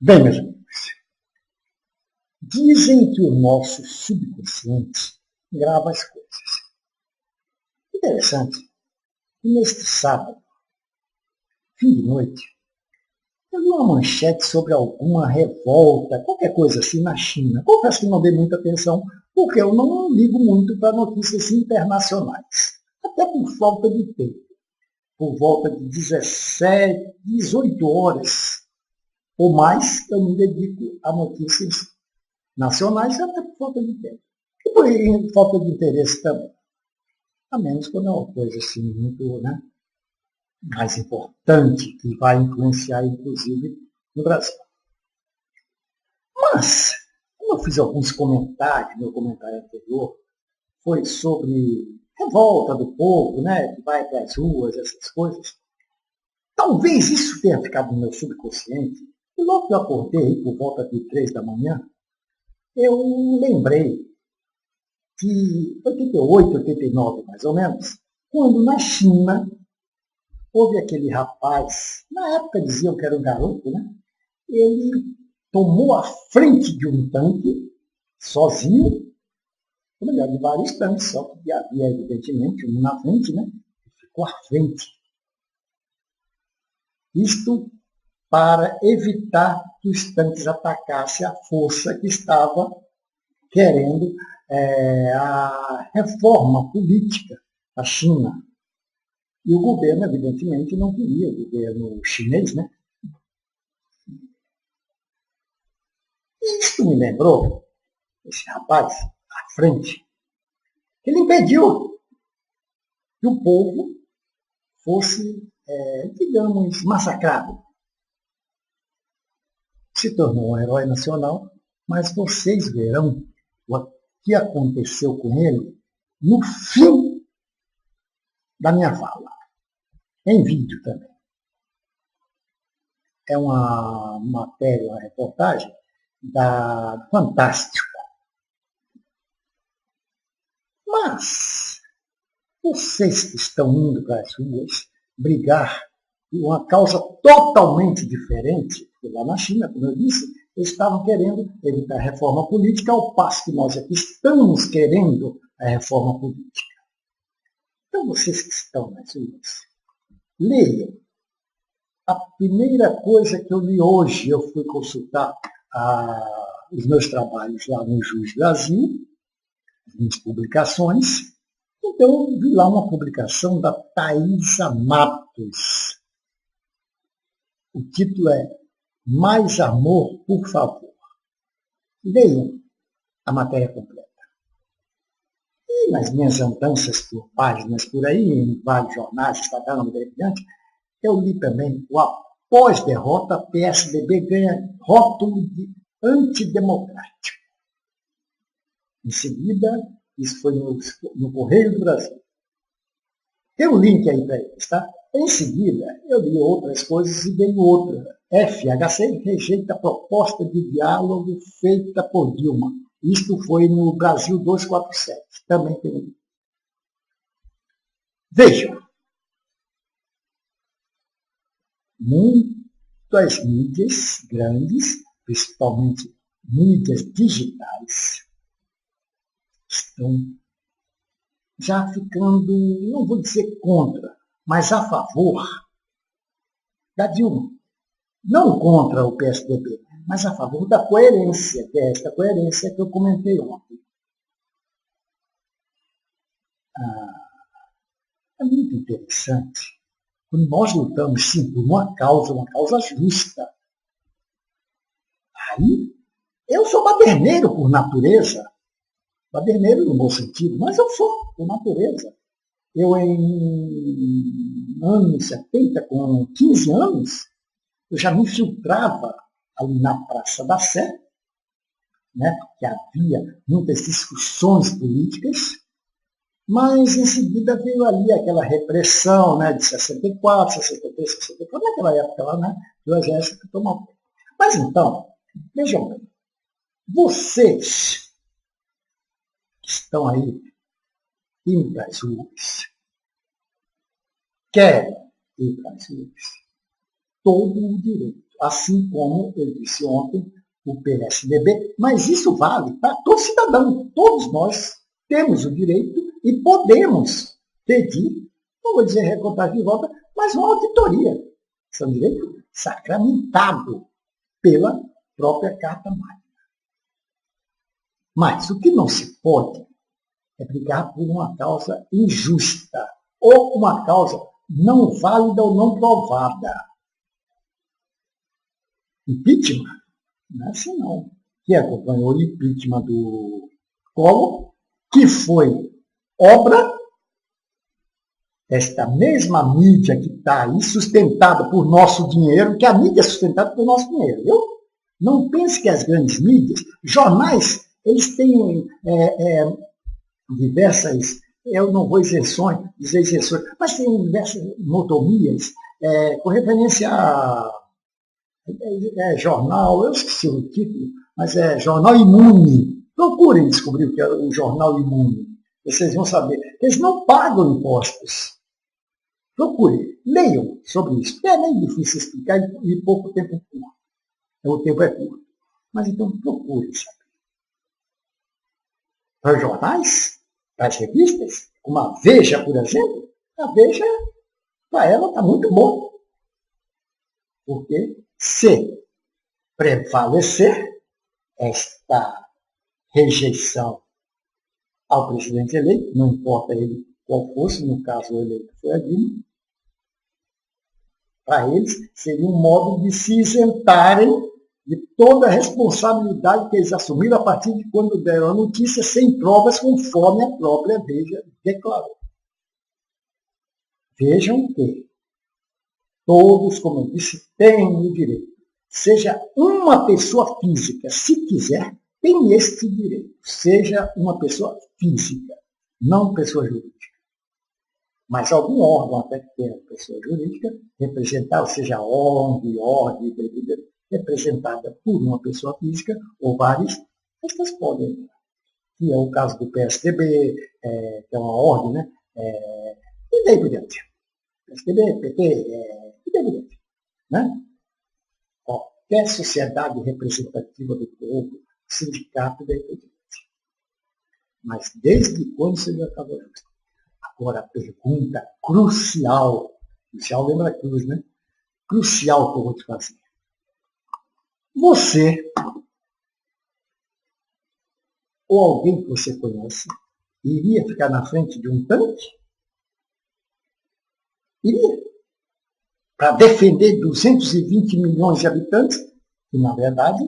Bem, meus amigos, dizem que o nosso subconsciente grava as coisas. Interessante que neste sábado, fim de noite, eu vi uma manchete sobre alguma revolta, qualquer coisa assim, na China. Confesso que não dei muita atenção, porque eu não ligo muito para notícias internacionais, até por falta de tempo. Por volta de 17, 18 horas ou mais, eu me dedico a notícias nacionais, até por falta de tempo. E por falta de interesse também. A menos quando é uma coisa assim, muito mais importante, que vai influenciar, inclusive, no Brasil. Mas, como eu fiz alguns comentários, meu comentário anterior foi sobre revolta do povo, que vai para as ruas, essas coisas. Talvez isso tenha ficado no meu subconsciente. E logo que eu acordei, por volta de 3 da manhã, eu lembrei que 88, 89 mais ou menos, quando na China houve aquele rapaz, na época diziam que era um garoto, ele tomou a frente de um tanque, sozinho, ou melhor, de vários tanques, só que havia evidentemente um na frente, ficou à frente. Isto para evitar que os tanques atacassem a força que estava querendo a reforma política da China. E o governo, evidentemente, não queria, o governo chinês, E isso me lembrou, esse rapaz, à frente, que ele impediu que o povo fosse, digamos, massacrado. Se tornou um herói nacional, mas vocês verão o que aconteceu com ele no fim da minha fala, em vídeo também. É uma matéria, uma reportagem da Fantástico. Mas vocês que estão indo para as ruas brigar por uma causa totalmente diferente, porque lá na China, como eu disse, eles estavam querendo evitar a reforma política, ao passo que nós aqui estamos querendo a reforma política. Então, vocês que estão nas ruas, leiam. A primeira coisa que eu li hoje, eu fui consultar os meus trabalhos lá no Jus Brasil, as minhas publicações. Então, eu vi lá uma publicação da Thaisa Matos. O título é Mais Amor, por Favor. Leiam a matéria completa. E nas minhas andanças por páginas por aí, em vários jornais, Estadão, e daí diante, eu li também o após derrota, PSDB ganha rótulo de antidemocrático. Em seguida, isso foi no Correio do Brasil. Tem um link aí para eles, tá? Em seguida, eu li outras coisas e dei outra. FHC rejeita a proposta de diálogo feita por Dilma. Isto foi no Brasil 247. Também tem um link. Vejam. Muitas mídias grandes, principalmente mídias digitais, estão já ficando, não vou dizer contra, mas a favor da Dilma. Não contra o PSDB, mas a favor da coerência, que é esta coerência que eu comentei ontem. É muito interessante. Quando nós lutamos, sim, por uma causa justa. Aí, eu sou baderneiro por natureza. Baderneiro no bom sentido, mas eu sou por natureza. Eu, em anos 70, com 15 anos, eu já me infiltrava ali na Praça da Sé, porque havia muitas discussões políticas, mas em seguida veio ali aquela repressão de 64, 63, 64, naquela época lá, do Exército tomou. Mas então, vejam bem, vocês que estão aí indo para as ruas, querem ir para as ruas, todo o direito. assim como eu disse ontem, o PSDB, mas isso vale para todo cidadão. Todos nós temos o direito e podemos pedir, não vou dizer recontagem de voto, mas uma auditoria. Esse é um direito sacramentado pela própria Carta Magna. Mas o que não se pode é brigar por uma causa injusta ou uma causa não válida ou não provada. Impeachment? Não é assim não. Que acompanhou o impeachment do Collor, que foi obra desta mesma mídia que está aí, sustentada por nosso dinheiro, que a mídia é sustentada por nosso dinheiro, viu? Não pense que as grandes mídias, jornais, eles têm diversas, eu não vou dizer isenções, mas tem diversas motomias com referência a jornal, eu esqueci o título, mas é Jornal Imune. Procurem descobrir o que é o Jornal Imune. Vocês vão saber. Eles não pagam impostos. Procurem, leiam sobre isso. É nem difícil explicar e pouco tempo curto. O tempo é curto. Mas então procurem saber. Para os jornais, para as revistas, como a Veja, por exemplo, a Veja, para ela está muito bom. Porque se prevalecer esta rejeição ao presidente eleito, não importa ele qual fosse, no caso o eleito foi a Dilma, para eles seria um modo de se isentarem de toda a responsabilidade que eles assumiram a partir de quando deram a notícia sem provas, conforme a própria Veja declarou. Vejam que todos, como eu disse, têm o direito. Seja uma pessoa física, se quiser, tem este direito. Seja uma pessoa física, não pessoa jurídica. Mas algum órgão, até que tenha pessoa jurídica, representada, seja ONG, representada por uma pessoa física, ou várias, estas podem. Que é o caso do PSDB, que é uma ordem, né? E daí por diante. PSDB, PT, e daí por diante. Né? Qualquer sociedade representativa do povo, sindicato, daí por diante. Mas desde quando se deu a causa justa? Agora a pergunta crucial, crucial lembra a cruz, né? Crucial que eu vou te fazer. Você, ou alguém que você conhece, iria ficar na frente de um tanque? Iria. Para defender 220 milhões de habitantes, que na verdade,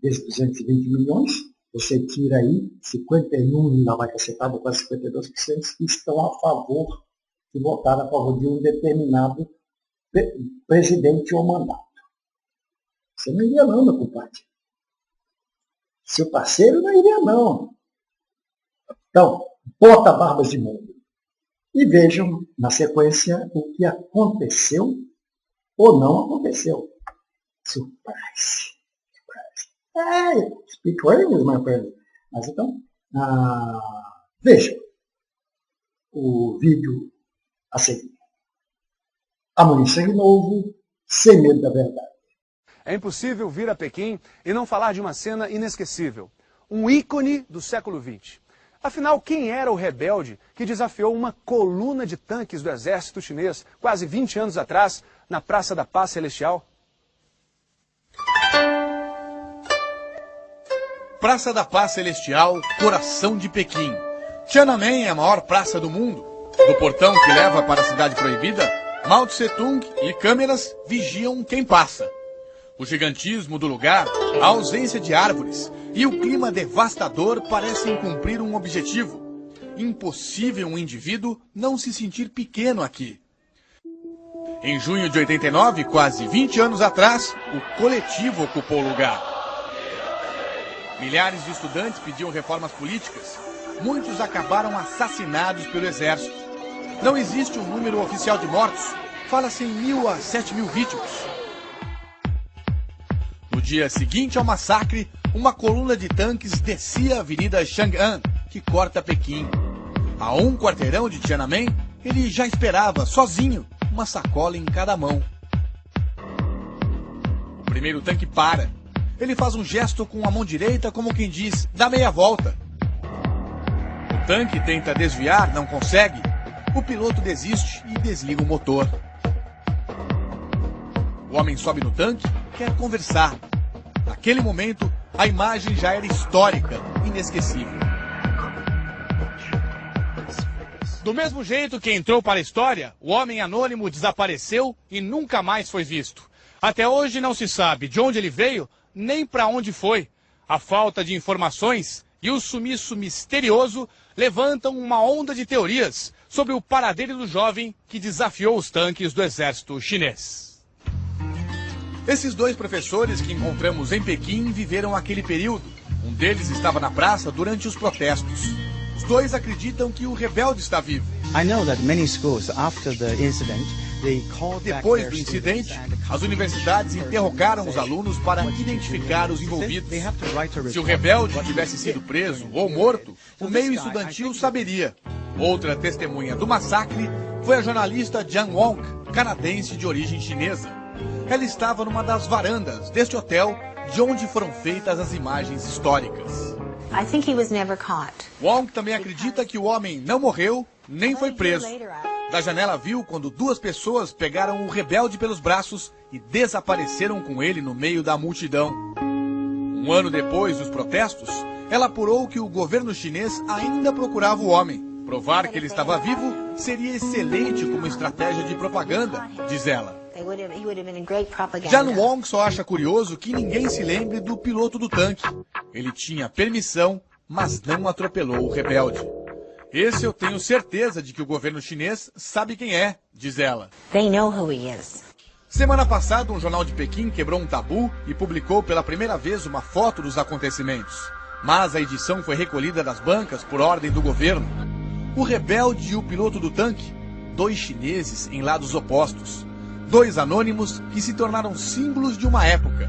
desses 220 milhões, você tira aí 51, lá vai cacetada, quase 52%, que estão a favor, que votaram a favor de um determinado presidente ou mandato. Você não iria não, meu compadre. Seu parceiro não iria não. Então, bota barbas de molho. E vejam, na sequência, o que aconteceu ou não aconteceu. Surprise. Speak English, my friend. Mas então, vejam o vídeo a seguir. Amanhã sangue novo, sem medo da verdade. É impossível vir a Pequim e não falar de uma cena inesquecível. Um ícone do século XX. Afinal, quem era o rebelde que desafiou uma coluna de tanques do exército chinês quase 20 anos atrás na Praça da Paz Celestial? Praça da Paz Celestial, coração de Pequim. Tiananmen é a maior praça do mundo. Do portão que leva para a cidade proibida, Mao Tse-tung e câmeras vigiam quem passa. O gigantismo do lugar, a ausência de árvores e o clima devastador parecem cumprir um objetivo. Impossível um indivíduo não se sentir pequeno aqui. Em junho de 89, quase 20 anos atrás, o coletivo ocupou o lugar. Milhares de estudantes pediam reformas políticas. Muitos acabaram assassinados pelo exército. Não existe um número oficial de mortos. Fala-se em 1.000 a 7.000 vítimas. No dia seguinte ao massacre, uma coluna de tanques descia a Avenida Chang'an, que corta Pequim. A um quarteirão de Tiananmen, ele já esperava, sozinho, uma sacola em cada mão. primeiro tanque para. Ele faz um gesto com a mão direita como quem diz, dá meia volta. O tanque tenta desviar, não consegue. O piloto desiste e desliga o motor. O homem sobe no tanque, quer conversar. Naquele momento, a imagem já era histórica, inesquecível. Do mesmo jeito que entrou para a história, o homem anônimo desapareceu e nunca mais foi visto. Até hoje não se sabe de onde ele veio, nem para onde foi. A falta de informações e o sumiço misterioso levantam uma onda de teorias sobre o paradeiro do jovem que desafiou os tanques do exército chinês. Esses dois professores que encontramos em Pequim viveram aquele período. Um deles estava na praça durante os protestos. Os dois acreditam que o rebelde está vivo. Depois do incidente, as universidades interrogaram os alunos para identificar os envolvidos. Se o rebelde tivesse sido preso ou morto, o meio estudantil saberia. Outra testemunha do massacre foi a jornalista Jan Wong, canadense de origem chinesa. Ela estava numa das varandas deste hotel de onde foram feitas as imagens históricas. Wong também acredita que o homem não morreu nem foi preso. Da janela viu quando duas pessoas pegaram o rebelde pelos braços e desapareceram com ele no meio da multidão. Um ano depois dos protestos, ela apurou que o governo chinês ainda procurava o homem. Provar que ele estava vivo seria excelente como estratégia de propaganda, diz ela. Jan Wong só acha curioso que ninguém se lembre do piloto do tanque. Ele tinha permissão, mas não atropelou o rebelde. Esse eu tenho certeza de que o governo chinês sabe quem é, diz ela. Semana passada, um jornal de Pequim quebrou um tabu e publicou pela primeira vez uma foto dos acontecimentos. Mas a edição foi recolhida das bancas por ordem do governo. O rebelde e o piloto do tanque, dois chineses em lados opostos. Dois anônimos que se tornaram símbolos de uma época.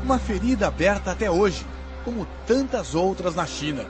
Uma ferida aberta até hoje, como tantas outras na China.